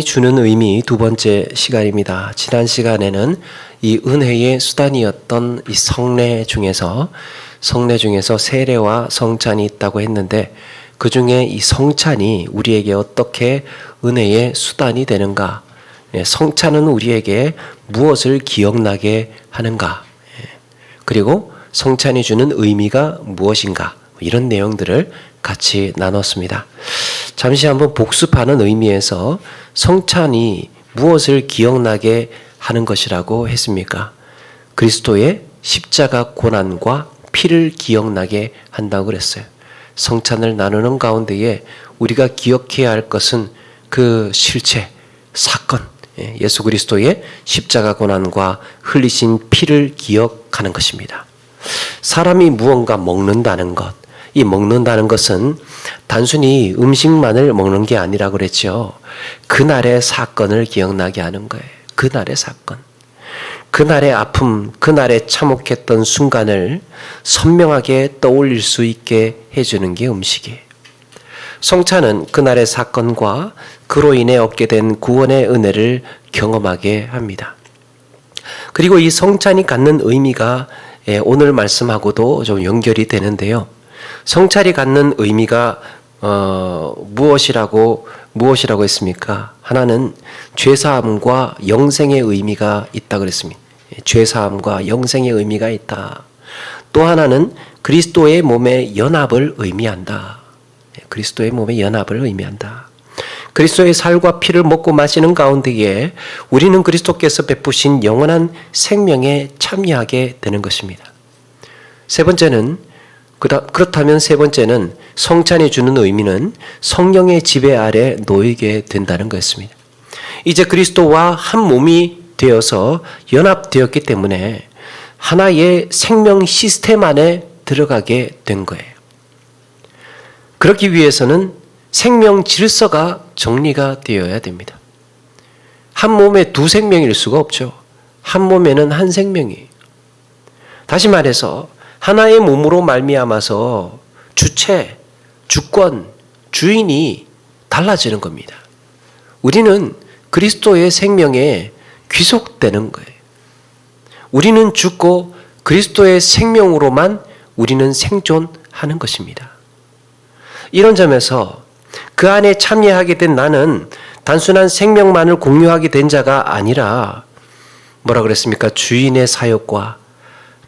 주는 의미 두 번째 시간입니다. 지난 시간에는 이 은혜의 수단이었던 이 성례 중에서 세례와 성찬이 있다고 했는데, 그 중에 이 성찬이 우리에게 어떻게 은혜의 수단이 되는가, 성찬은 우리에게 무엇을 기억나게 하는가, 그리고 성찬이 주는 의미가 무엇인가, 이런 내용들을 같이 나눴습니다. 잠시 한번 복습하는 의미에서 성찬이 무엇을 기억나게 하는 것이라고 했습니까? 그리스도의 십자가 고난과 피를 기억나게 한다고 그랬어요. 성찬을 나누는 가운데에 우리가 기억해야 할 것은 그 실체, 사건, 예수 그리스도의 십자가 고난과 흘리신 피를 기억하는 것입니다. 사람이 무언가 먹는다는 것, 이 먹는다는 것은 단순히 음식만을 먹는 게 아니라 그랬죠. 그날의 사건을 기억나게 하는 거예요. 그날의 사건. 그날의 아픔, 그날의 참혹했던 순간을 선명하게 떠올릴 수 있게 해주는 게 음식이에요. 성찬은 그날의 사건과 그로 인해 얻게 된 구원의 은혜를 경험하게 합니다. 그리고 이 성찬이 갖는 의미가 오늘 말씀하고도 좀 연결이 되는데요. 성찬이 갖는 의미가 무엇이라고 했습니까? 하나는 죄사함과 영생의 의미가 있다 그랬습니다. 죄사함과 영생의 의미가 있다. 또 하나는 그리스도의 몸의 연합을 의미한다. 그리스도의 몸의 연합을 의미한다. 그리스도의 살과 피를 먹고 마시는 가운데에 우리는 그리스도께서 베푸신 영원한 생명에 참여하게 되는 것입니다. 그렇다면 세 번째는 성찬이 주는 의미는 성령의 지배 아래 놓이게 된다는 것입니다. 이제 그리스도와 한 몸이 되어서 연합되었기 때문에 하나의 생명 시스템 안에 들어가게 된 거예요. 그렇기 위해서는 생명 질서가 정리가 되어야 됩니다. 한 몸에 두 생명일 수가 없죠. 한 몸에는 한 생명이에요. 다시 말해서 하나의 몸으로 말미암아서 주체, 주권, 주인이 달라지는 겁니다. 우리는 그리스도의 생명에 귀속되는 거예요. 우리는 죽고 그리스도의 생명으로만 우리는 생존하는 것입니다. 이런 점에서 그 안에 참여하게 된 나는 단순한 생명만을 공유하게 된 자가 아니라 뭐라 그랬습니까? 주인의 사역과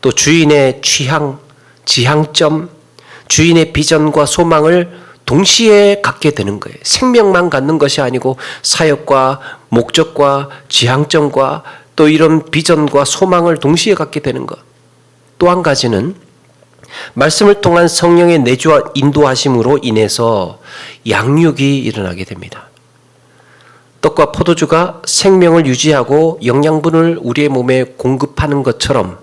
또 주인의 취향, 지향점, 주인의 비전과 소망을 동시에 갖게 되는 거예요. 생명만 갖는 것이 아니고 사역과 목적과 지향점과 또 이런 비전과 소망을 동시에 갖게 되는 것. 또 한 가지는 말씀을 통한 성령의 내주와 인도하심으로 인해서 양육이 일어나게 됩니다. 떡과 포도주가 생명을 유지하고 영양분을 우리의 몸에 공급하는 것처럼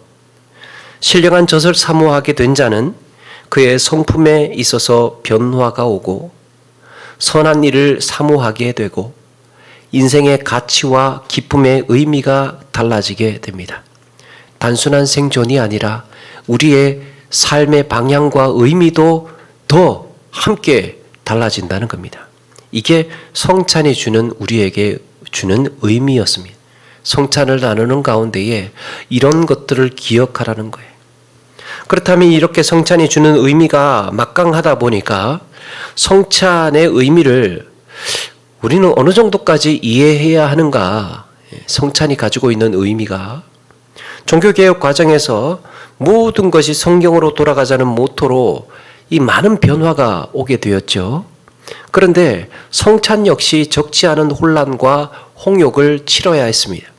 신령한 젖을 사모하게 된 자는 그의 성품에 있어서 변화가 오고 선한 일을 사모하게 되고 인생의 가치와 기쁨의 의미가 달라지게 됩니다. 단순한 생존이 아니라 우리의 삶의 방향과 의미도 더 함께 달라진다는 겁니다. 이게 성찬이 우리에게 주는 의미였습니다. 성찬을 나누는 가운데에 이런 것들을 기억하라는 거예요. 그렇다면 이렇게 성찬이 주는 의미가 막강하다 보니까 성찬의 의미를 우리는 어느 정도까지 이해해야 하는가? 성찬이 가지고 있는 의미가 종교개혁 과정에서 모든 것이 성경으로 돌아가자는 모토로 이 많은 변화가 오게 되었죠. 그런데 성찬 역시 적지 않은 혼란과 홍역을 치러야 했습니다.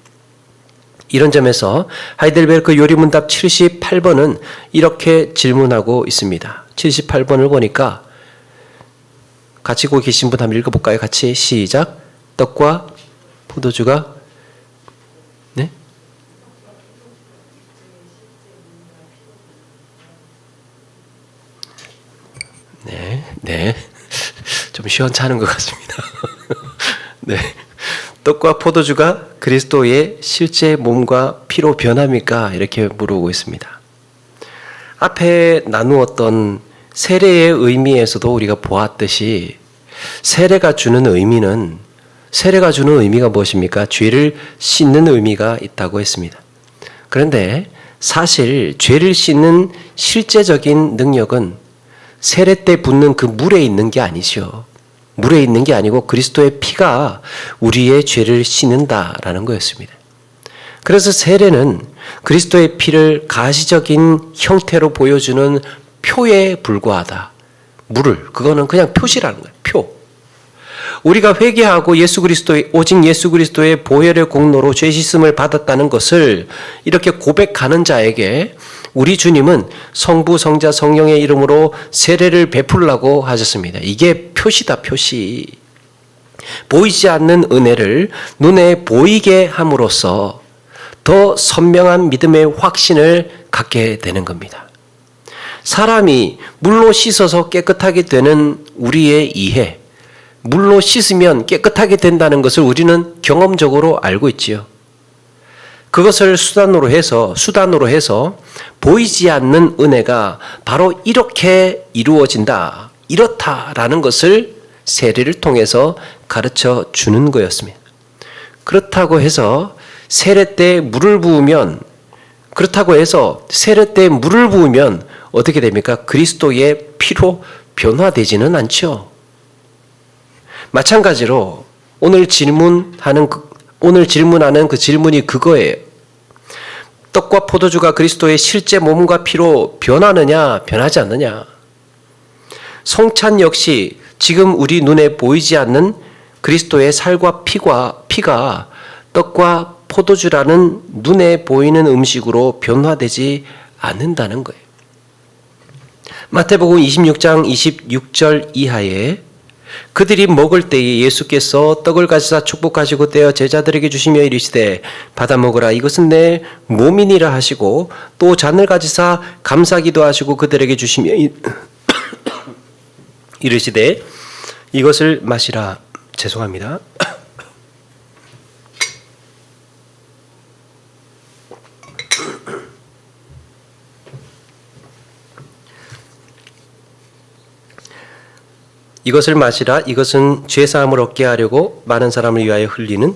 이런 점에서 하이델베르크 요리문답 78번은 이렇게 질문하고 있습니다. 78번을 보니까 같이 고 계신 분 한번 읽어볼까요? 같이 시작. 떡과 포도주가 네? 네. 좀 시원찮은 것 같습니다. 네. 떡과 포도주가 그리스도의 실제 몸과 피로 변합니까? 이렇게 물어보고 있습니다. 앞에 나누었던 세례의 의미에서도 우리가 보았듯이 세례가 주는 의미는 세례가 주는 의미가 무엇입니까? 죄를 씻는 의미가 있다고 했습니다. 그런데 사실 죄를 씻는 실제적인 능력은 세례 때 붓는 그 물에 있는 게 아니죠. 물에 있는 게 아니고 그리스도의 피가 우리의 죄를 씻는다라는 거였습니다. 그래서 세례는 그리스도의 피를 가시적인 형태로 보여주는 표에 불과하다. 그거는 그냥 표시라는 거예요. 표. 우리가 회개하고 오직 예수 그리스도의 보혈의 공로로 죄 씻음을 받았다는 것을 이렇게 고백하는 자에게 우리 주님은 성부, 성자, 성령의 이름으로 세례를 베풀라고 하셨습니다. 이게 표시다, 표시. 보이지 않는 은혜를 눈에 보이게 함으로써 더 선명한 믿음의 확신을 갖게 되는 겁니다. 사람이 물로 씻어서 깨끗하게 되는 우리의 이해, 물로 씻으면 깨끗하게 된다는 것을 우리는 경험적으로 알고 있지요. 그것을 수단으로 해서 보이지 않는 은혜가 바로 이렇게 이루어진다, 이렇다라는 것을 세례를 통해서 가르쳐 주는 거였습니다. 그렇다고 해서 세례 때 물을 부으면 어떻게 됩니까? 그리스도의 피로 변화되지는 않죠. 마찬가지로 오늘 질문하는 그 질문이 그거예요. 떡과 포도주가 그리스도의 실제 몸과 피로 변하느냐, 변하지 않느냐. 성찬 역시 지금 우리 눈에 보이지 않는 그리스도의 살과 피가 떡과 포도주라는 눈에 보이는 음식으로 변화되지 않는다는 거예요. 마태복음 26장 26절 이하에 그들이 먹을 때에 예수께서 떡을 가지사 축복하시고 떼어 제자들에게 주시며 이르시되 받아 먹으라 이것은 내 몸이니라 하시고 또 잔을 가지사 감사기도 하시고 그들에게 주시며 이르시되 이것을 마시라. 죄송합니다. 이것을 마시라. 이것은 죄사함을 얻게 하려고 많은 사람을 위하여 흘리는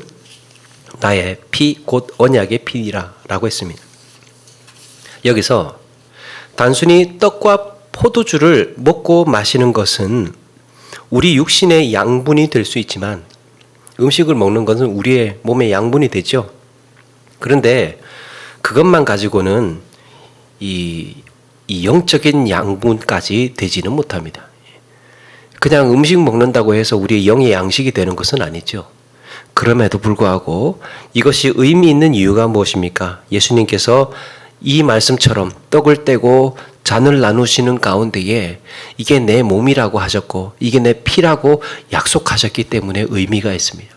나의 피 곧 언약의 피니라 라고 했습니다. 여기서 단순히 떡과 포도주를 먹고 마시는 것은 우리 육신의 양분이 될 수 있지만 음식을 먹는 것은 우리의 몸의 양분이 되죠. 그런데 그것만 가지고는 이 영적인 양분까지 되지는 못합니다. 그냥 음식 먹는다고 해서 우리의 영의 양식이 되는 것은 아니죠. 그럼에도 불구하고 이것이 의미 있는 이유가 무엇입니까? 예수님께서 이 말씀처럼 떡을 떼고 잔을 나누시는 가운데에 이게 내 몸이라고 하셨고 이게 내 피라고 약속하셨기 때문에 의미가 있습니다.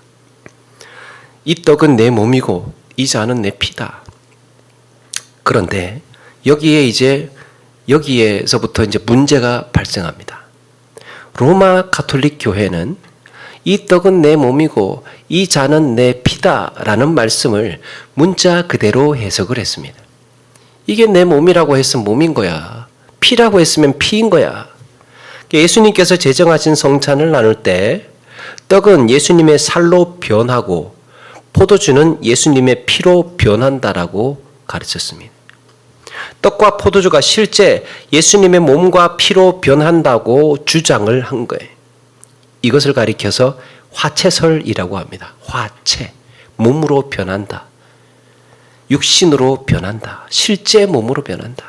이 떡은 내 몸이고 이 잔은 내 피다. 그런데 여기에서부터 이제 문제가 발생합니다. 로마 가톨릭 교회는 이 떡은 내 몸이고 이 잔은 내 피다라는 말씀을 문자 그대로 해석을 했습니다. 이게 내 몸이라고 했으면 몸인 거야. 피라고 했으면 피인 거야. 예수님께서 제정하신 성찬을 나눌 때 떡은 예수님의 살로 변하고 포도주는 예수님의 피로 변한다라고 가르쳤습니다. 떡과 포도주가 실제 예수님의 몸과 피로 변한다고 주장을 한 거예요. 이것을 가리켜서 화채설이라고 합니다. 화채, 몸으로 변한다. 육신으로 변한다. 실제 몸으로 변한다.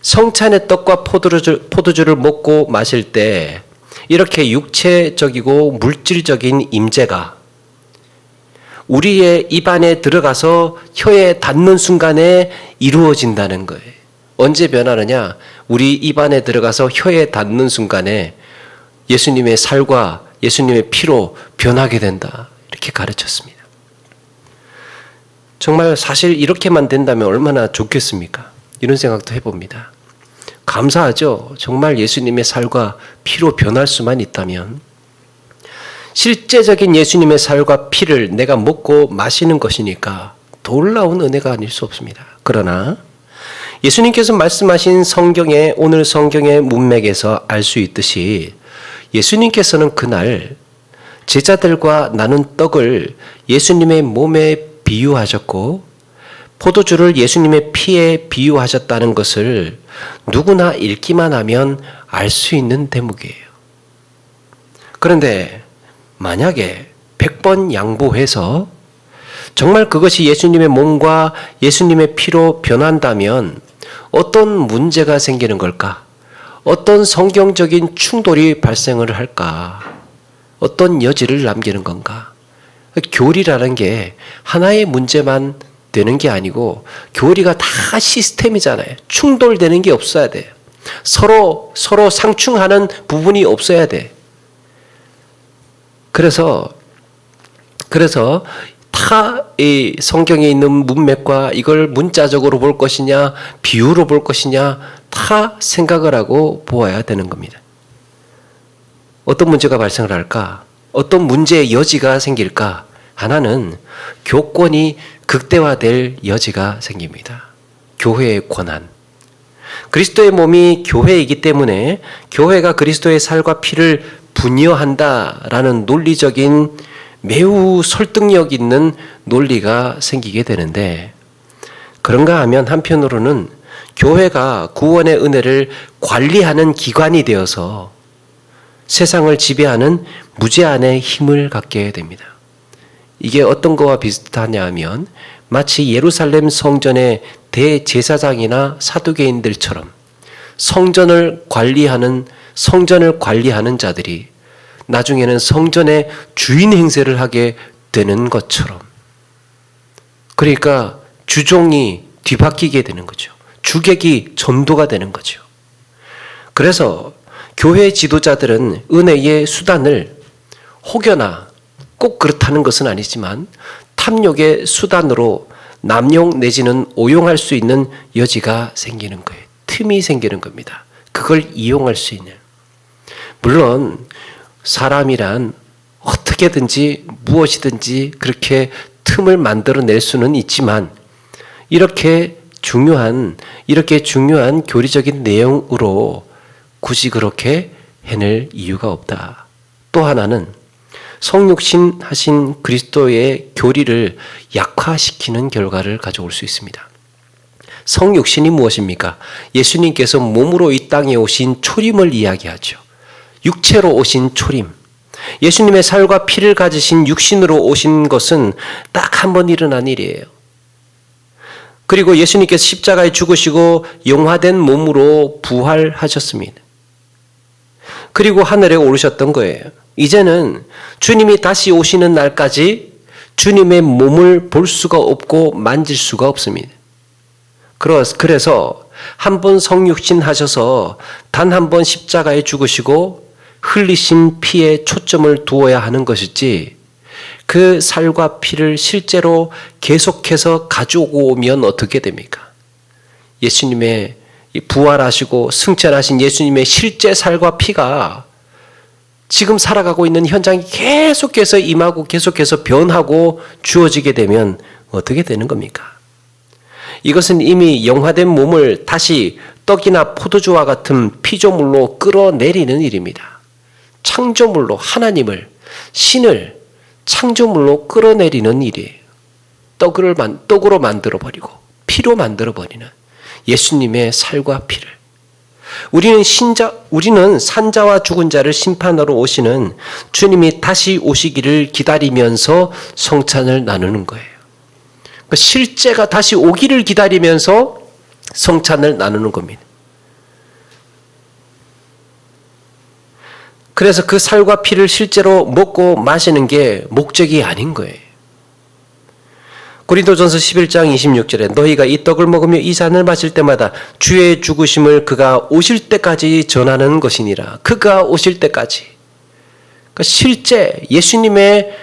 성찬의 떡과 포도주를 먹고 마실 때 이렇게 육체적이고 물질적인 임재가 우리의 입안에 들어가서 혀에 닿는 순간에 이루어진다는 거예요. 언제 변하느냐? 우리 입안에 들어가서 혀에 닿는 순간에 예수님의 살과 예수님의 피로 변하게 된다. 이렇게 가르쳤습니다. 정말 사실 이렇게만 된다면 얼마나 좋겠습니까? 이런 생각도 해봅니다. 감사하죠. 정말 예수님의 살과 피로 변할 수만 있다면 실제적인 예수님의 살과 피를 내가 먹고 마시는 것이니까 놀라운 은혜가 아닐 수 없습니다. 그러나 예수님께서 말씀하신 오늘 성경의 문맥에서 알 수 있듯이 예수님께서는 그날 제자들과 나눈 떡을 예수님의 몸에 비유하셨고 포도주를 예수님의 피에 비유하셨다는 것을 누구나 읽기만 하면 알 수 있는 대목이에요. 그런데 만약에 100번 양보해서 정말 그것이 예수님의 몸과 예수님의 피로 변한다면 어떤 문제가 생기는 걸까? 어떤 성경적인 충돌이 발생을 할까? 어떤 여지를 남기는 건가? 교리라는 게 하나의 문제만 되는 게 아니고 교리가 다 시스템이잖아요. 충돌되는 게 없어야 돼요. 서로 상충하는 부분이 없어야 돼. 그래서 다 이 성경에 있는 문맥과 이걸 문자적으로 볼 것이냐, 비유로 볼 것이냐 다 생각을 하고 보아야 되는 겁니다. 어떤 문제가 발생을 할까? 어떤 문제의 여지가 생길까? 하나는 교권이 극대화될 여지가 생깁니다. 교회의 권한. 그리스도의 몸이 교회이기 때문에 교회가 그리스도의 살과 피를 분여한다라는 논리적인 매우 설득력 있는 논리가 생기게 되는데, 그런가 하면 한편으로는 교회가 구원의 은혜를 관리하는 기관이 되어서 세상을 지배하는 무제한의 힘을 갖게 됩니다. 이게 어떤 거와 비슷하냐 하면 마치 예루살렘 성전의 대제사장이나 사두개인들처럼 성전을 관리하는 자들이 나중에는 성전의 주인 행세를 하게 되는 것처럼, 그러니까 주종이 뒤바뀌게 되는 거죠. 주객이 전도가 되는 거죠. 그래서 교회 지도자들은 은혜의 수단을 혹여나 꼭 그렇다는 것은 아니지만 탐욕의 수단으로 남용 내지는 오용할 수 있는 여지가 생기는 거예요. 틈이 생기는 겁니다. 그걸 이용할 수 있는. 물론 사람이란 어떻게든지 무엇이든지 그렇게 틈을 만들어낼 수는 있지만 이렇게 중요한 교리적인 내용으로 굳이 그렇게 해낼 이유가 없다. 또 하나는 성육신 하신 그리스도의 교리를 약화시키는 결과를 가져올 수 있습니다. 성육신이 무엇입니까? 예수님께서 몸으로 이 땅에 오신 초림을 이야기하죠. 육체로 오신 초림. 예수님의 살과 피를 가지신 육신으로 오신 것은 딱 한 번 일어난 일이에요. 그리고 예수님께서 십자가에 죽으시고 영화된 몸으로 부활하셨습니다. 그리고 하늘에 오르셨던 거예요. 이제는 주님이 다시 오시는 날까지 주님의 몸을 볼 수가 없고 만질 수가 없습니다. 그래서 한 번 성육신 하셔서 단 한 번 십자가에 죽으시고 흘리신 피에 초점을 두어야 하는 것이지, 그 살과 피를 실제로 계속해서 가지고 오면 어떻게 됩니까? 예수님의 부활하시고 승천하신 예수님의 실제 살과 피가 지금 살아가고 있는 현장이 계속해서 임하고 계속해서 변하고 주어지게 되면 어떻게 되는 겁니까? 이것은 이미 영화된 몸을 다시 떡이나 포도주와 같은 피조물로 끌어내리는 일입니다. 창조물로 하나님을, 신을 창조물로 끌어내리는 일이에요. 떡으로 만들어버리고 피로 만들어버리는 예수님의 살과 피를. 우리는 산자와 죽은 자를 심판하러 오시는 주님이 다시 오시기를 기다리면서 성찬을 나누는 거예요. 실제가 다시 오기를 기다리면서 성찬을 나누는 겁니다. 그래서 그 살과 피를 실제로 먹고 마시는 게 목적이 아닌 거예요. 고린도전서 11장 26절에 너희가 이 떡을 먹으며 이 잔을 마실 때마다 주의 죽으심을 그가 오실 때까지 전하는 것이니라. 그가 오실 때까지. 그러니까 실제 예수님의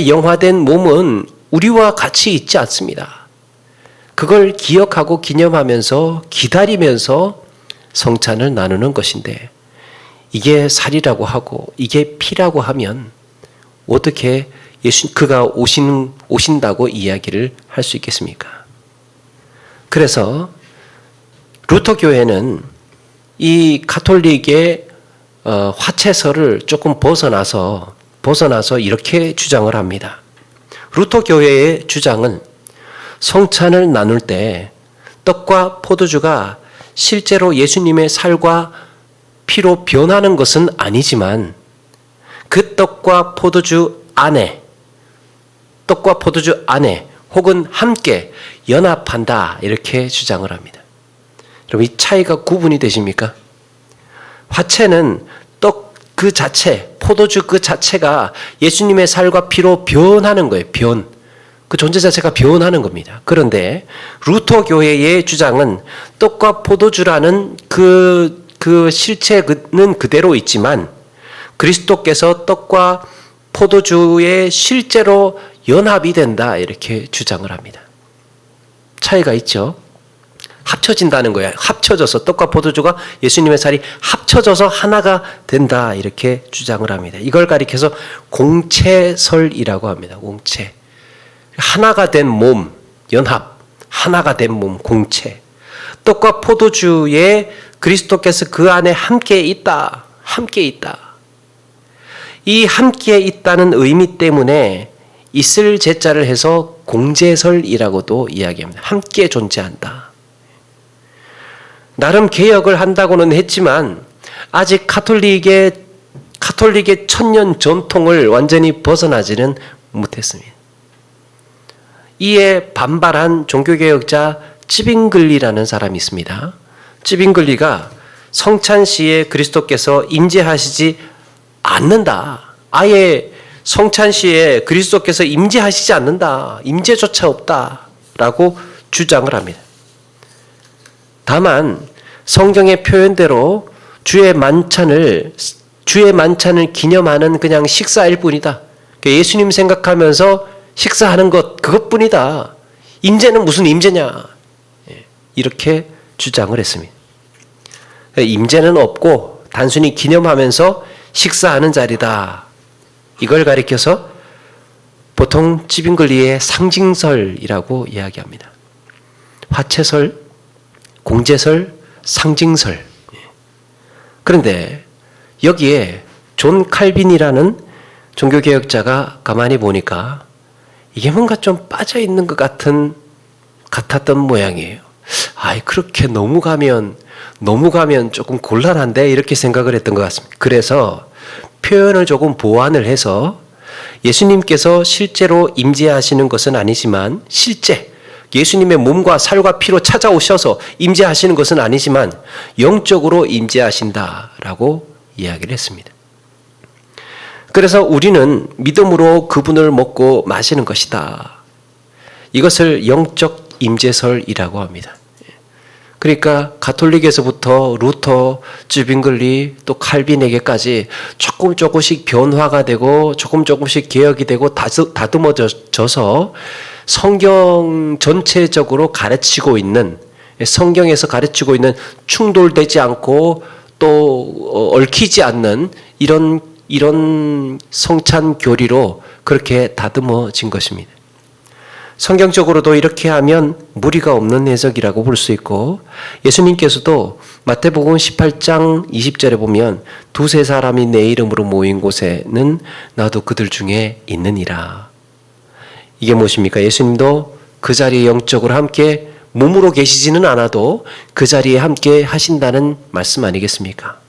영화된 몸은 우리와 같이 있지 않습니다. 그걸 기억하고 기념하면서 기다리면서 성찬을 나누는 것인데, 이게 살이라고 하고 이게 피라고 하면 어떻게 그가 오신다고 이야기를 할 수 있겠습니까? 그래서 루터 교회는 이 가톨릭의 화채설을 조금 벗어나서 벗어나서 이렇게 주장을 합니다. 루터 교회의 주장은 성찬을 나눌 때 떡과 포도주가 실제로 예수님의 살과 피로 변하는 것은 아니지만 그 떡과 포도주 안에 혹은 함께 연합한다 이렇게 주장을 합니다. 그럼 이 차이가 구분이 되십니까? 화채는 떡 그 자체, 포도주 그 자체가 예수님의 살과 피로 변하는 거예요. 그 존재 자체가 변하는 겁니다. 그런데 루터 교회의 주장은 떡과 포도주라는 그 실체는 그대로 있지만 그리스도께서 떡과 포도주에 실제로 연합이 된다 이렇게 주장을 합니다. 차이가 있죠. 합쳐진다는 거예요. 합쳐져서 떡과 포도주가 예수님의 살이 합쳐져서 하나가 된다 이렇게 주장을 합니다. 이걸 가리켜서 공체설이라고 합니다. 공체. 하나가 된 몸, 연합, 하나가 된 몸, 공체. 떡과 포도주에 그리스도께서 그 안에 함께 있다. 이 함께 있다는 의미 때문에 있을 제자를 해서 공제설이라고도 이야기합니다. 함께 존재한다. 나름 개혁을 한다고는 했지만 아직 가톨릭의 천년 전통을 완전히 벗어나지는 못했습니다. 이에 반발한 종교개혁자 찌빙글리라는 사람이 있습니다. 찌빙글리가 성찬 시에 그리스도께서 임재하시지 않는다. 아예 성찬 시에 그리스도께서 임재하시지 않는다. 임재조차 없다라고 주장을 합니다. 다만 성경의 표현대로 주의 만찬을 기념하는 그냥 식사일 뿐이다. 예수님 생각하면서 식사하는 것 그것뿐이다. 임재는 무슨 임재냐? 이렇게 주장을 했습니다. 임재는 없고 단순히 기념하면서 식사하는 자리다. 이걸 가리켜서 보통 찌빙글리의 상징설이라고 이야기합니다. 화채설, 공제설, 상징설. 그런데 여기에 존 칼빈이라는 종교개혁자가 가만히 보니까 이게 뭔가 좀 빠져있는 것 같았던 모양이에요. 그렇게 너무 가면 조금 곤란한데 이렇게 생각을 했던 것 같습니다. 그래서 표현을 조금 보완을 해서 예수님께서 실제로 임재하시는 것은 아니지만 예수님의 몸과 살과 피로 찾아오셔서 임재하시는 것은 아니지만 영적으로 임재하신다라고 이야기를 했습니다. 그래서 우리는 믿음으로 그분을 먹고 마시는 것이다. 이것을 영적 임재설이라고 합니다. 그러니까 가톨릭에서부터 루터, 찌빙글리, 또 칼빈에게까지 조금씩 변화가 되고 조금씩 개혁이 되고 다듬어져서 성경 전체적으로 성경에서 가르치고 있는 충돌되지 않고 또 얽히지 않는 이런 성찬 교리로 그렇게 다듬어진 것입니다. 성경적으로도 이렇게 하면 무리가 없는 해석이라고 볼 수 있고 예수님께서도 마태복음 18장 20절에 보면 두세 사람이 내 이름으로 모인 곳에는 나도 그들 중에 있느니라. 이게 무엇입니까? 예수님도 그 자리에 영적으로 함께 몸으로 계시지는 않아도 그 자리에 함께 하신다는 말씀 아니겠습니까?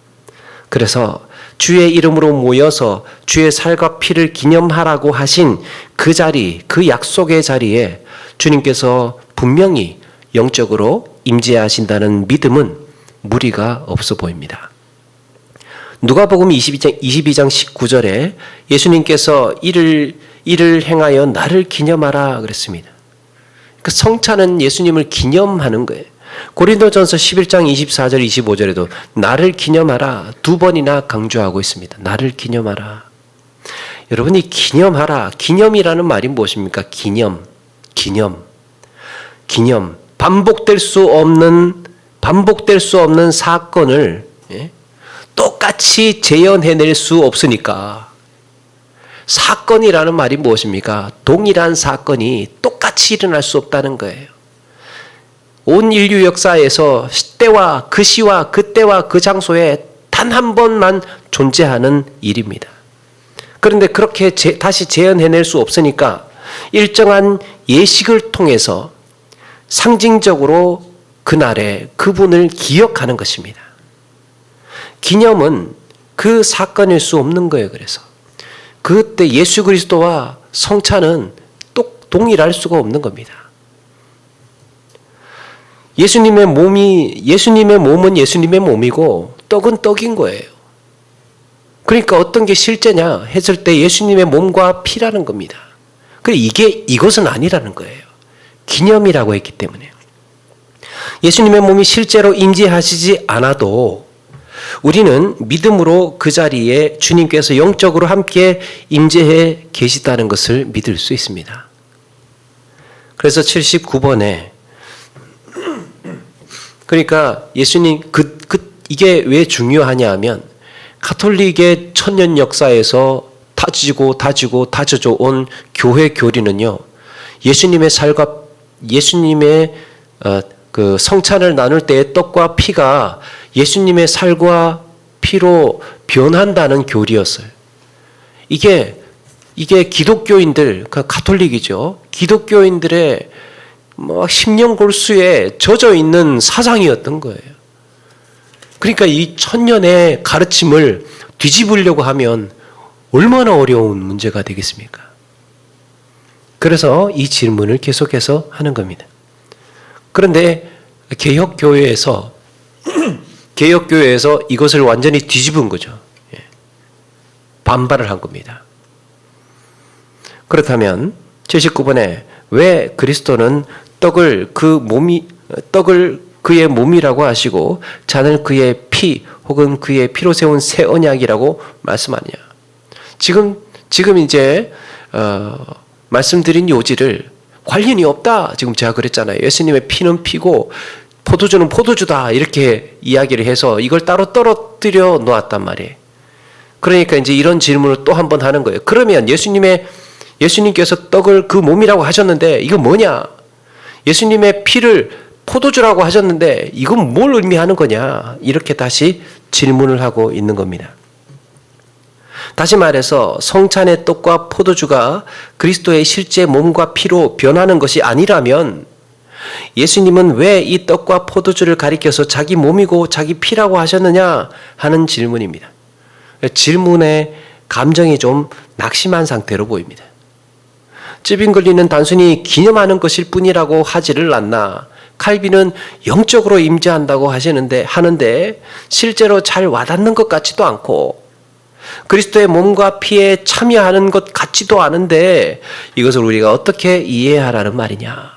그래서 주의 이름으로 모여서 주의 살과 피를 기념하라고 하신 그 자리, 그 약속의 자리에 주님께서 분명히 영적으로 임재하신다는 믿음은 무리가 없어 보입니다. 누가복음 22장 19절에 예수님께서 이를 행하여 나를 기념하라 그랬습니다. 그 성찬은 예수님을 기념하는 거예요. 고린도전서 11장 24절 25절에도 나를 기념하라 두 번이나 강조하고 있습니다. 나를 기념하라. 여러분 이 기념하라. 기념이라는 말이 무엇입니까? 기념. 반복될 수 없는 사건을 똑같이 재현해낼 수 없으니까 사건이라는 말이 무엇입니까? 동일한 사건이 똑같이 일어날 수 없다는 거예요. 온 인류 역사에서 때와 그 시와 그 때와 그 장소에 단 한 번만 존재하는 일입니다. 그런데 그렇게 다시 재현해낼 수 없으니까 일정한 예식을 통해서 상징적으로 그날에 그분을 기억하는 것입니다. 기념은 그 사건일 수 없는 거예요. 그래서 그때 예수 그리스도와 성찬은 동일할 수가 없는 겁니다. 예수님의 몸은 예수님의 몸이고 떡은 떡인 거예요. 그러니까 어떤 게 실제냐 했을 때 예수님의 몸과 피라는 겁니다. 이것은 아니라는 거예요. 기념이라고 했기 때문에. 예수님의 몸이 실제로 임재하시지 않아도 우리는 믿음으로 그 자리에 주님께서 영적으로 함께 임재해 계시다는 것을 믿을 수 있습니다. 그래서 79번에 그러니까 예수님 이게 왜 중요하냐 하면 가톨릭의 천년 역사에서 다져져 온 교회 교리는요. 예수님의 살과 예수님의 그 성찬을 나눌 때의 떡과 피가 예수님의 살과 피로 변한다는 교리였어요. 이게 기독교인들, 가톨릭이죠. 기독교인들의 심령골수에 젖어 있는 사상이었던 거예요. 그러니까 이 천년의 가르침을 뒤집으려고 하면 얼마나 어려운 문제가 되겠습니까? 그래서 이 질문을 계속해서 하는 겁니다. 그런데 개혁교회에서 이것을 완전히 뒤집은 거죠. 반발을 한 겁니다. 그렇다면 79번에 왜 그리스도는 떡을 그의 몸이라고 하시고 잔을 그의 피 혹은 그의 피로 세운 새 언약이라고 말씀하냐? 지금 이제 말씀드린 요지를 관련이 없다. 지금 제가 그랬잖아요. 예수님의 피는 피고 포도주는 포도주다. 이렇게 이야기를 해서 이걸 따로 떨어뜨려 놓았단 말이에요. 그러니까 이제 이런 질문을 또 한 번 하는 거예요. 그러면 예수님께서 떡을 그 몸이라고 하셨는데 이건 뭐냐? 예수님의 피를 포도주라고 하셨는데 이건 뭘 의미하는 거냐? 이렇게 다시 질문을 하고 있는 겁니다. 다시 말해서 성찬의 떡과 포도주가 그리스도의 실제 몸과 피로 변하는 것이 아니라면 예수님은 왜 이 떡과 포도주를 가리켜서 자기 몸이고 자기 피라고 하셨느냐 하는 질문입니다. 질문에 감정이 좀 낙심한 상태로 보입니다. 찌빙글리는 단순히 기념하는 것일 뿐이라고 하지를 않나. 칼빈은 영적으로 임재한다고 하는데 실제로 잘 와닿는 것 같지도 않고 그리스도의 몸과 피에 참여하는 것 같지도 않은데 이것을 우리가 어떻게 이해하라는 말이냐.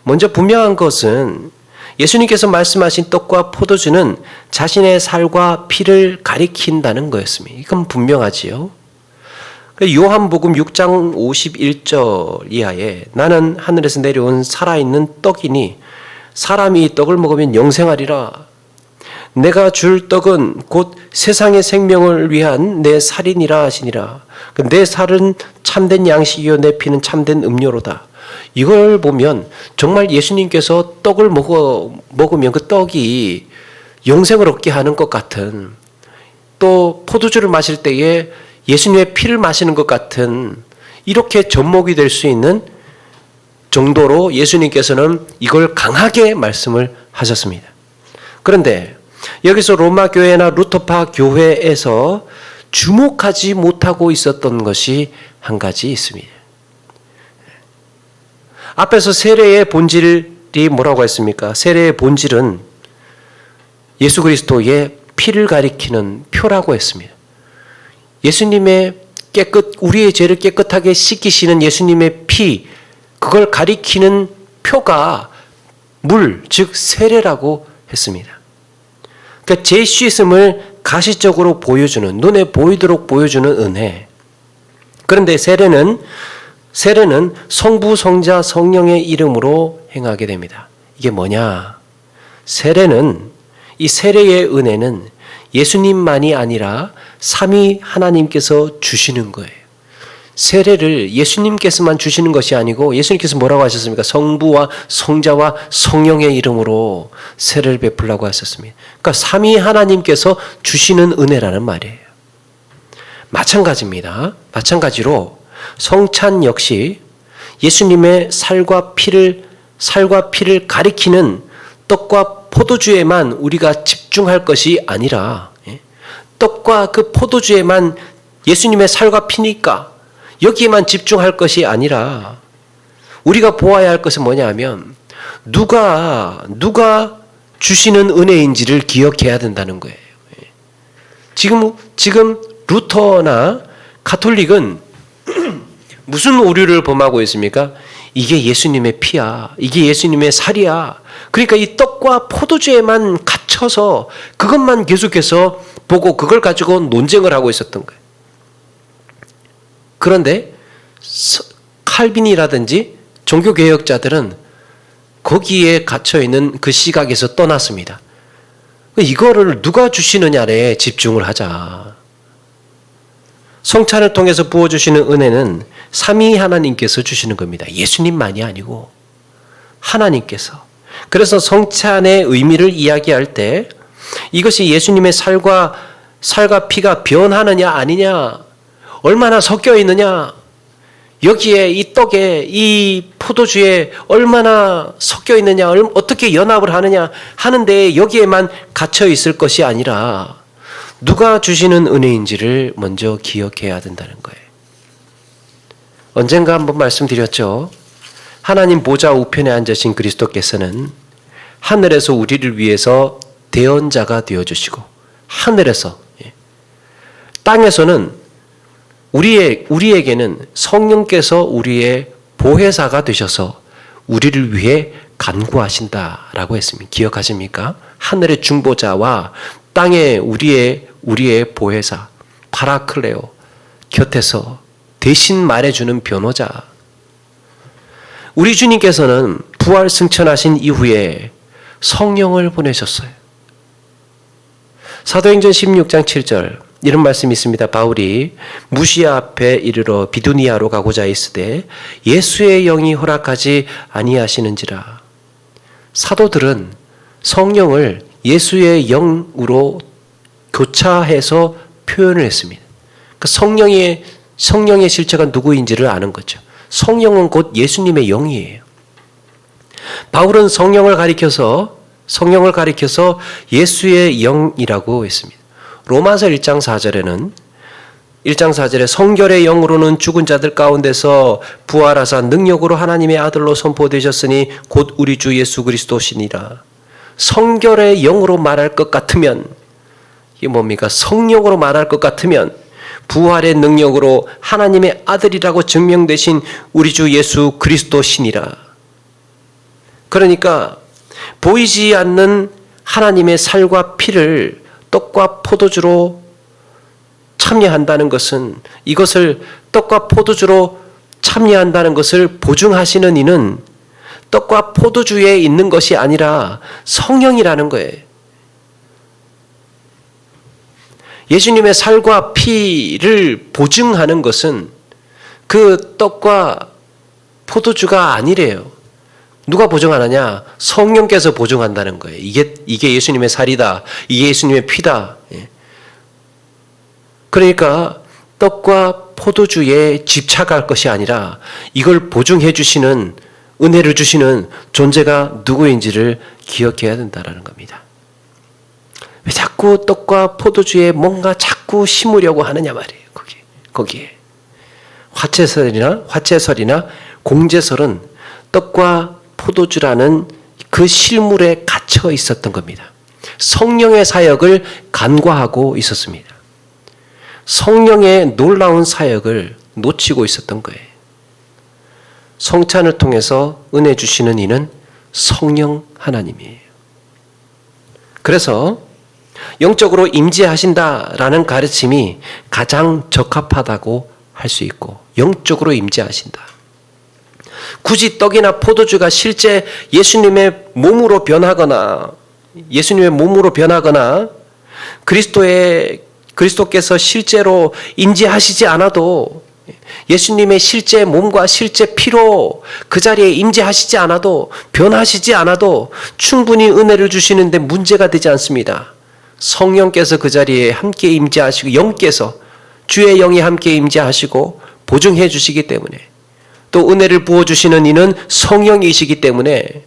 먼저 분명한 것은 예수님께서 말씀하신 떡과 포도주는 자신의 살과 피를 가리킨다는 거였습니다. 이건 분명하지요. 요한복음 6장 51절 이하에 나는 하늘에서 내려온 살아있는 떡이니 사람이 이 떡을 먹으면 영생하리라. 내가 줄 떡은 곧 세상의 생명을 위한 내 살이니라 하시니라. 내 살은 참된 양식이요 내 피는 참된 음료로다. 이걸 보면 정말 예수님께서 떡을 먹으면 그 떡이 영생을 얻게 하는 것 같은, 또 포도주를 마실 때에 예수님의 피를 마시는 것 같은, 이렇게 접목이 될 수 있는 정도로 예수님께서는 이걸 강하게 말씀을 하셨습니다. 그런데 여기서 로마 교회나 루터파 교회에서 주목하지 못하고 있었던 것이 한 가지 있습니다. 앞에서 세례의 본질이 뭐라고 했습니까? 세례의 본질은 예수 그리스도의 피를 가리키는 표라고 했습니다. 예수님의 우리의 죄를 깨끗하게 씻기시는 예수님의 피, 그걸 가리키는 표가 물, 즉 세례라고 했습니다. 그러니까 죄 씻음을 가시적으로 보여주는, 눈에 보이도록 보여주는 은혜. 그런데 세례는 성부, 성자, 성령의 이름으로 행하게 됩니다. 이게 뭐냐? 이 세례의 은혜는 예수님만이 아니라 삼위 하나님께서 주시는 거예요. 세례를 예수님께서만 주시는 것이 아니고 예수님께서 뭐라고 하셨습니까? 성부와 성자와 성령의 이름으로 세례를 베풀라고 하셨습니다. 그러니까 삼위 하나님께서 주시는 은혜라는 말이에요. 마찬가지입니다. 마찬가지로 성찬 역시 예수님의 살과 피를 가리키는 떡과 포도주에만 우리가 집중할 것이 아니라 떡과 그 포도주에만 예수님의 살과 피니까 여기에만 집중할 것이 아니라 우리가 보아야 할 것은 뭐냐 하면 누가 주시는 은혜인지를 기억해야 된다는 거예요. 지금 루터나 가톨릭은 무슨 오류를 범하고 있습니까? 이게 예수님의 피야. 이게 예수님의 살이야. 그러니까 이 떡과 포도주에만 갇혀서 그것만 계속해서 보고 그걸 가지고 논쟁을 하고 있었던 거예요. 그런데 칼빈이라든지 종교개혁자들은 거기에 갇혀있는 그 시각에서 떠났습니다. 이거를 누가 주시느냐에 집중을 하자. 성찬을 통해서 부어주시는 은혜는 삼위 하나님께서 주시는 겁니다. 예수님만이 아니고 하나님께서. 그래서 성찬의 의미를 이야기할 때 이것이 예수님의 살과 피가 변하느냐 아니냐, 얼마나 섞여 있느냐, 여기에 이 떡에 이 포도주에 얼마나 섞여 있느냐, 어떻게 연합을 하느냐 하는데 여기에만 갇혀 있을 것이 아니라 누가 주시는 은혜인지를 먼저 기억해야 된다는 거예요. 언젠가 한번 말씀드렸죠. 하나님 보좌 우편에 앉으신 그리스도께서는 하늘에서 우리를 위해서 대언자가 되어주시고 하늘에서, 땅에서는 우리에게는 성령께서 우리의 보혜사가 되셔서 우리를 위해 간구하신다라고 했습니다. 기억하십니까? 하늘의 중보자와 땅에 우리의 보혜사 파라클레오 곁에서 대신 말해주는 변호자. 우리 주님께서는 부활 승천하신 이후에 성령을 보내셨어요. 사도행전 16장 7절 이런 말씀이 있습니다. 바울이 무시아 앞에 이르러 비두니아로 가고자 있으되 예수의 영이 허락하지 아니하시는지라. 사도들은 성령을 예수의 영으로 교차해서 표현을 했습니다. 그 성령의 실체가 누구인지를 아는 거죠. 성령은 곧 예수님의 영이에요. 바울은 성령을 가리켜서 예수의 영이라고 했습니다. 로마서 1장 4절에 성결의 영으로는 죽은 자들 가운데서 부활하사 능력으로 하나님의 아들로 선포되셨으니 곧 우리 주 예수 그리스도시니라. 성결의 영으로 말할 것 같으면 이게 뭡니까? 성령으로 말할 것 같으면 부활의 능력으로 하나님의 아들이라고 증명되신 우리 주 예수 그리스도시니라. 그러니까 보이지 않는 하나님의 살과 피를 떡과 포도주로 참여한다는 것은, 이것을 떡과 포도주로 참여한다는 것을 보증하시는 이는 떡과 포도주에 있는 것이 아니라 성령이라는 거예요. 예수님의 살과 피를 보증하는 것은 그 떡과 포도주가 아니래요. 누가 보증하느냐? 성령께서 보증한다는 거예요. 이게 예수님의 살이다. 이게 예수님의 피다. 그러니까 떡과 포도주에 집착할 것이 아니라 이걸 보증해 주시는, 은혜를 주시는 존재가 누구인지를 기억해야 된다는 겁니다. 왜 자꾸 떡과 포도주에 뭔가 자꾸 심으려고 하느냐 말이에요. 거기에 화채설이나 공제설은 떡과 포도주라는 그 실물에 갇혀 있었던 겁니다. 성령의 사역을 간과하고 있었습니다. 성령의 놀라운 사역을 놓치고 있었던 거예요. 성찬을 통해서 은혜 주시는 이는 성령 하나님이에요. 그래서 영적으로 임재하신다라는 가르침이 가장 적합하다고 할 수 있고, 영적으로 임재하신다. 굳이 떡이나 포도주가 실제 예수님의 몸으로 변하거나 그리스도께서 실제로 임재하시지 않아도, 예수님의 실제 몸과 실제 피로 그 자리에 임재하시지 않아도, 변하시지 않아도 충분히 은혜를 주시는데 문제가 되지 않습니다. 성령께서 그 자리에 함께 임재하시고 영께서 주의 영이 함께 임재하시고 보증해 주시기 때문에, 또 은혜를 부어주시는 이는 성령이시기 때문에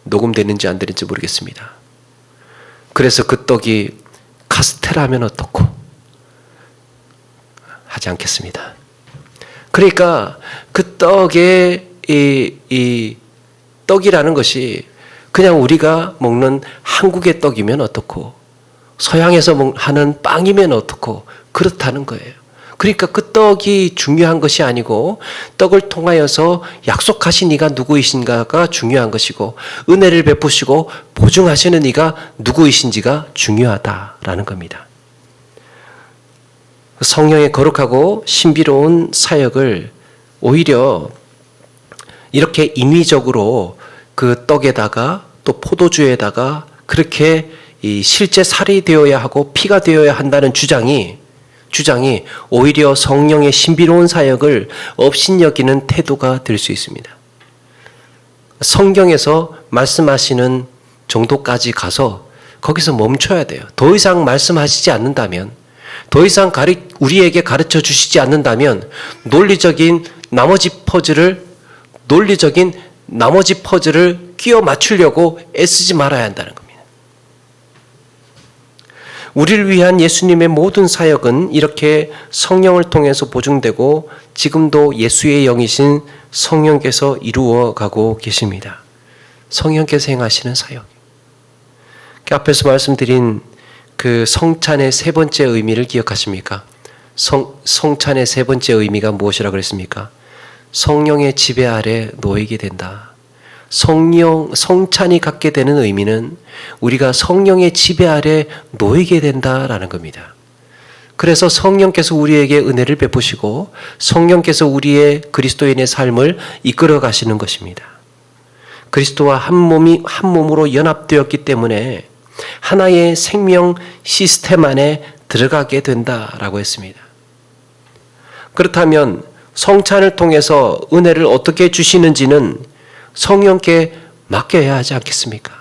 녹음되는지 안 되는지 모르겠습니다. 그래서 그 떡이 카스테라면 어떻고 하지 않겠습니다. 그러니까 그 떡의 이 떡이라는 것이 그냥 우리가 먹는 한국의 떡이면 어떻고 서양에서 하는 빵이면 어떻고 그렇다는 거예요. 그러니까 그 떡이 중요한 것이 아니고 떡을 통하여서 약속하신 이가 누구이신가가 중요한 것이고 은혜를 베푸시고 보증하시는 이가 누구이신지가 중요하다라는 겁니다. 성령의 거룩하고 신비로운 사역을 오히려 이렇게 인위적으로 그 떡에다가 또 포도주에다가 그렇게 실제 살이 되어야 하고 피가 되어야 한다는 주장이 오히려 성령의 신비로운 사역을 업신여기는 태도가 될 수 있습니다. 성경에서 말씀하시는 정도까지 가서 거기서 멈춰야 돼요. 더 이상 말씀하시지 않는다면, 더 이상 우리에게 가르쳐 주시지 않는다면 논리적인 나머지 퍼즐을 끼워 맞추려고 애쓰지 말아야 한다는 겁니다. 우리를 위한 예수님의 모든 사역은 이렇게 성령을 통해서 보증되고 지금도 예수의 영이신 성령께서 이루어가고 계십니다. 성령께서 행하시는 사역. 앞에서 말씀드린 그 성찬의 세 번째 의미를 기억하십니까? 성찬의 세 번째 의미가 무엇이라고 그랬습니까? 성령의 지배 아래 놓이게 된다. 성찬이 갖게 되는 의미는 우리가 성령의 지배 아래 놓이게 된다라는 겁니다. 그래서 성령께서 우리에게 은혜를 베푸시고 성령께서 우리의 그리스도인의 삶을 이끌어 가시는 것입니다. 그리스도와 한 몸으로 연합되었기 때문에 하나의 생명 시스템 안에 들어가게 된다라고 했습니다. 그렇다면 성찬을 통해서 은혜를 어떻게 주시는지는 성령께 맡겨야 하지 않겠습니까?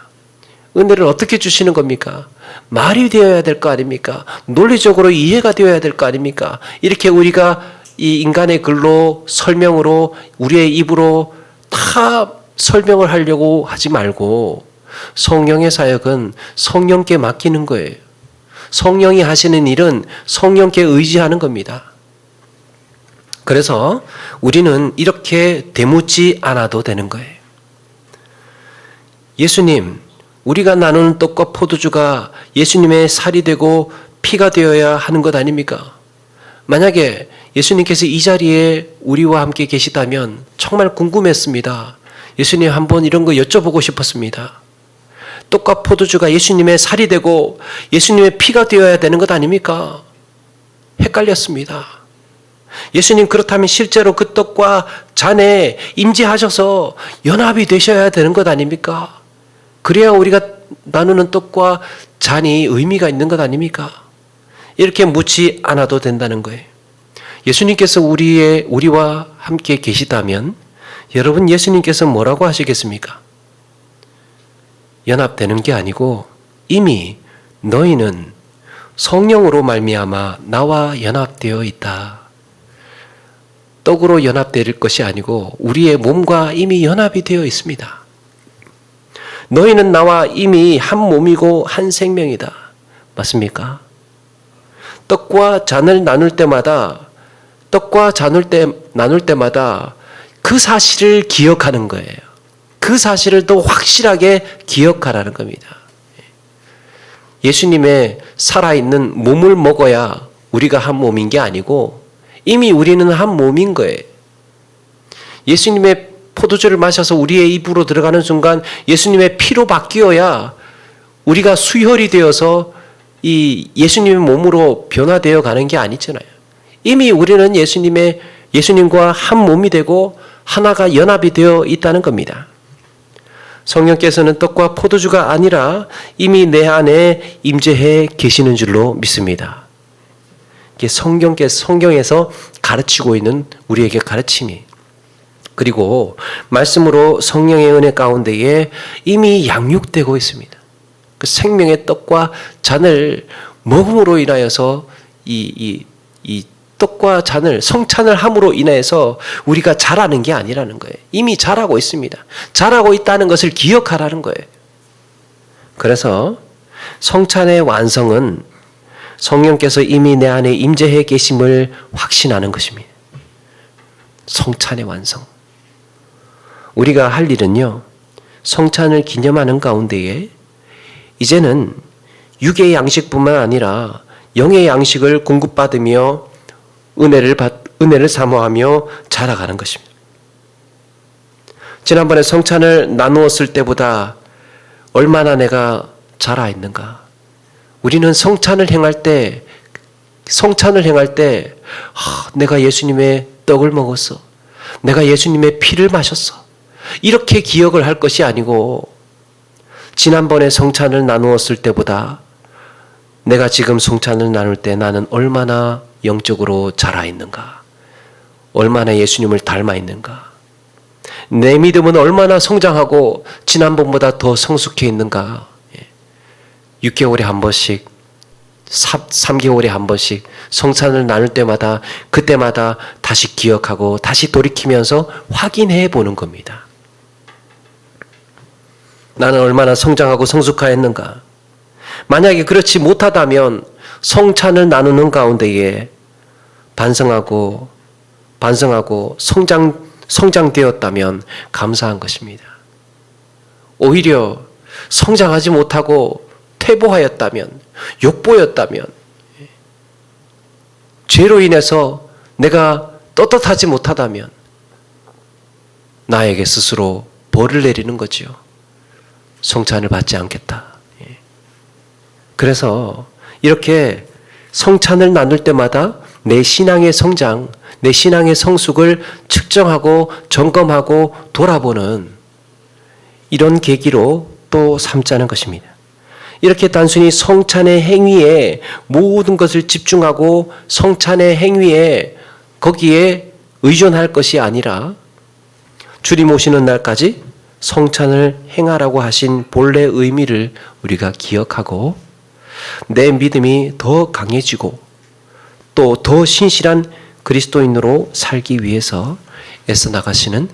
은혜를 어떻게 주시는 겁니까? 말이 되어야 될 거 아닙니까? 논리적으로 이해가 되어야 될 거 아닙니까? 이렇게 우리가 이 인간의 글로 설명으로 우리의 입으로 다 설명을 하려고 하지 말고 성령의 사역은 성령께 맡기는 거예요. 성령이 하시는 일은 성령께 의지하는 겁니다. 그래서 우리는 이렇게 되묻지 않아도 되는 거예요. 예수님, 우리가 나누는 떡과 포도주가 예수님의 살이 되고 피가 되어야 하는 것 아닙니까? 만약에 예수님께서 이 자리에 우리와 함께 계시다면 정말 궁금했습니다. 예수님 한번 이런 거 여쭤보고 싶었습니다. 떡과 포도주가 예수님의 살이 되고 예수님의 피가 되어야 되는 것 아닙니까? 헷갈렸습니다. 예수님 그렇다면 실제로 그 떡과 잔에 임재하셔서 연합이 되셔야 되는 것 아닙니까? 그래야 우리가 나누는 떡과 잔이 의미가 있는 것 아닙니까? 이렇게 묻지 않아도 된다는 거예요. 예수님께서 우리와 함께 계시다면 여러분 예수님께서 뭐라고 하시겠습니까? 연합되는 게 아니고 이미 너희는 성령으로 말미암아 나와 연합되어 있다. 떡으로 연합될 것이 아니고 우리의 몸과 이미 연합이 되어 있습니다. 너희는 나와 이미 한 몸이고 한 생명이다. 맞습니까? 떡과 잔을 나눌 때마다 그 사실을 기억하는 거예요. 그 사실을 더 확실하게 기억하라는 겁니다. 예수님의 살아있는 몸을 먹어야 우리가 한 몸인 게 아니고 이미 우리는 한 몸인 거예요. 예수님의 포도주를 마셔서 우리의 입으로 들어가는 순간 예수님의 피로 바뀌어야 우리가 수혈이 되어서 이 예수님의 몸으로 변화되어 가는 게 아니잖아요. 이미 우리는 예수님과 한 몸이 되고 하나가 연합이 되어 있다는 겁니다. 성령께서는 떡과 포도주가 아니라 이미 내 안에 임재해 계시는 줄로 믿습니다. 이게 성경에서 가르치고 있는 우리에게 가르침이. 그리고 말씀으로 성령의 은혜 가운데에 이미 양육되고 있습니다. 그 생명의 떡과 잔을 먹음으로 인하여서 이 떡과 잔을 성찬을 함으로 인해서 우리가 잘하는 게 아니라는 거예요. 이미 잘하고 있습니다. 잘하고 있다는 것을 기억하라는 거예요. 그래서 성찬의 완성은 성령께서 이미 내 안에 임재해 계심을 확신하는 것입니다. 성찬의 완성. 우리가 할 일은요, 성찬을 기념하는 가운데에 이제는 육의 양식뿐만 아니라 영의 양식을 공급받으며 은혜를 사모하며 자라가는 것입니다. 지난번에 성찬을 나누었을 때보다 얼마나 내가 자라 있는가. 우리는 성찬을 행할 때 내가 예수님의 떡을 먹었어. 내가 예수님의 피를 마셨어. 이렇게 기억을 할 것이 아니고 지난번에 성찬을 나누었을 때보다 내가 지금 성찬을 나눌 때 나는 얼마나 영적으로 자라 있는가? 얼마나 예수님을 닮아 있는가? 내 믿음은 얼마나 성장하고 지난번보다 더 성숙해 있는가? 6개월에 한 번씩, 3개월에 한 번씩 성찬을 나눌 때마다 그때마다 다시 기억하고 다시 돌이키면서 확인해 보는 겁니다. 나는 얼마나 성장하고 성숙하였는가? 만약에 그렇지 못하다면 성찬을 나누는 가운데에 반성하고 성장되었다면 감사한 것입니다. 오히려 성장하지 못하고 퇴보하였다면, 욕보였다면, 죄로 인해서 내가 떳떳하지 못하다면 나에게 스스로 벌을 내리는 거지요. 성찬을 받지 않겠다. 그래서 이렇게 성찬을 나눌 때마다 내 신앙의 성장, 내 신앙의 성숙을 측정하고 점검하고 돌아보는 이런 계기로 또 삼자는 것입니다. 이렇게 단순히 성찬의 행위에 모든 것을 집중하고 성찬의 행위에 거기에 의존할 것이 아니라 주님 오시는 날까지 성찬을 행하라고 하신 본래 의미를 우리가 기억하고 내 믿음이 더 강해지고 또 더 신실한 그리스도인으로 살기 위해서 애써 나가시는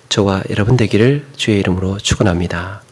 저와 여러분 되기를 주의 이름으로 축원합니다.